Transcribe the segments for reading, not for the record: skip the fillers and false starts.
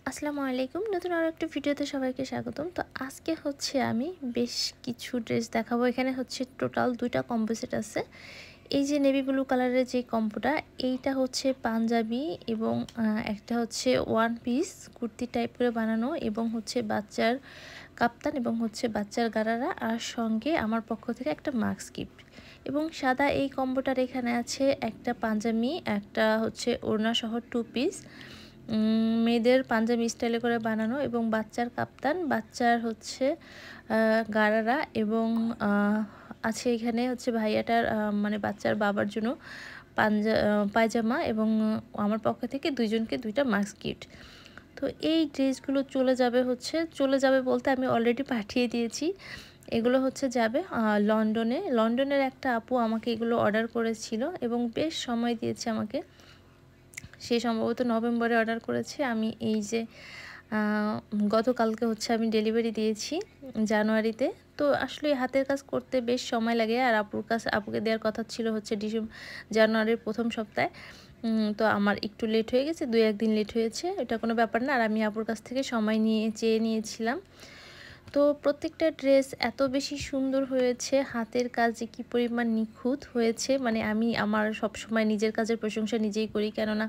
আসসালামু আলাইকুম। নতুন আরো একটা ভিডিওতে সবাইকে স্বাগতম। তো আজকে হচ্ছে আমি বেশ কিছু ড্রেস দেখাবো। এখানে হচ্ছে টোটাল ২ টা কম্বো সেট আছে। এই যে নেভি ব্লু কালারের যে কম্বোটা, এইটা হচ্ছে পাঞ্জাবি এবং একটা হচ্ছে ওয়ান পিস কুর্তি টাইপ করে বানানো এবং হচ্ছে বাচ্চার কাপ্তান এবং হচ্ছে বাচ্চার গারারা, আর সঙ্গে আমার পক্ষ থেকে একটা মাস্ক গিফট এবং সাদা এই কম্বোটার এখানে আছে একটা পাঞ্জাবি, একটা হচ্ছে ওড়না সহ 2 পিস মেয়েদের পাঞ্জাবি স্টাইলে করে বানানো এবং বাচ্চার কাপ্তান, বাচ্চার হচ্ছে গারারা এবং আছে এখানে হচ্ছে ভাইয়াটার মানে বাচ্চার বাবার জন্য পায়জামা এবং আমার পক্ষ থেকে দুইজনকে 2টা মাস্ক গিফট। তো এই ড্রেসগুলো চলে যাবে বলতে আমি অলরেডি পাঠিয়ে দিয়েছি। এগুলো হচ্ছে যাবে লন্ডনের একটা আপু আমাকে এগুলো অর্ডার করেছিল এবং বেশ সময় দিয়েছে আমাকে। সে সম্ভবত নভেম্বরে অর্ডার করেছে। আমি এই যে গতকালকে হচ্ছে আমি ডেলিভারি দিয়েছি জানুয়ারিতে। তো আসলে হাতের কাজ করতে বেশ সময় লাগে, আর আপুকে দেওয়ার কথা ছিল হচ্ছে জানুয়ারির প্রথম সপ্তাহে। তো আমার একটু লেট হয়ে গেছে, 2-1 দিন লেট হয়েছে, এটা কোনো ব্যাপার না। আর আমি আপুর কাছ থেকে সময় চেয়ে নিয়েছিলাম। তো প্রত্যেকটা ড্রেস এত বেশি সুন্দর হয়েছে, হাতের কাজ যে কী পরিমাণ নিখুঁত হয়েছে, মানে আমি আমার সবসময় নিজের কাজের প্রশংসা নিজেই করি, কেননা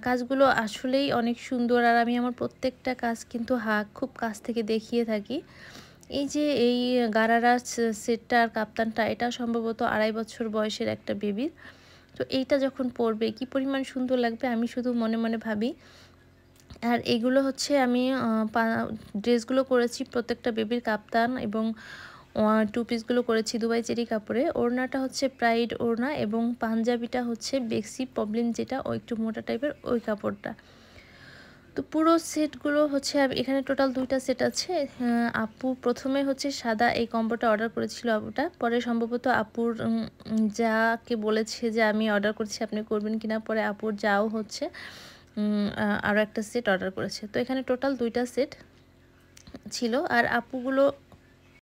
কাজগুলো আসলেই অনেক সুন্দর। আর আমি আমার প্রত্যেকটা কাজ কিন্তু খুব কাছ থেকে দেখিয়ে থাকি। এই যে এই গারারা সেটটা আর কাপ্তানটা, এটা সম্ভবত 2.5 বছর বয়সের একটা বেবির। তো এইটা যখন পরবে কী পরিমাণ সুন্দর লাগবে আমি শুধু মনে মনে ভাবি। আর এগুলো হচ্ছে আমি ড্রেসগুলো করেছি প্রত্যেকটা বেবির কাপ্তান এবং 2 পিসগুলো করেছি দুবাই চেরি কাপড়ে। ওড়নাটা হচ্ছে প্রাইড ওড়না এবং পাঞ্জাবিটা হচ্ছে বেক্সি প্রবলেম, যেটা ওই একটু মোটা টাইপের ওই কাপড়টা। তো পুরো সেটগুলো হচ্ছে এখানে টোটাল 2টা সেট আছে। আপু প্রথমে হচ্ছে সাদা এই কম্বোটা অর্ডার করেছিল আপুটা, পরে সম্ভবত আপুর যাকে বলেছে যে আমি অর্ডার করছি আপনি করবেন কিনা, পরে আপুর যাও হচ্ছে আরও একটা সেট অর্ডার করেছে। তো এখানে টোটাল 2টা সেট ছিল। আর আপুগুলো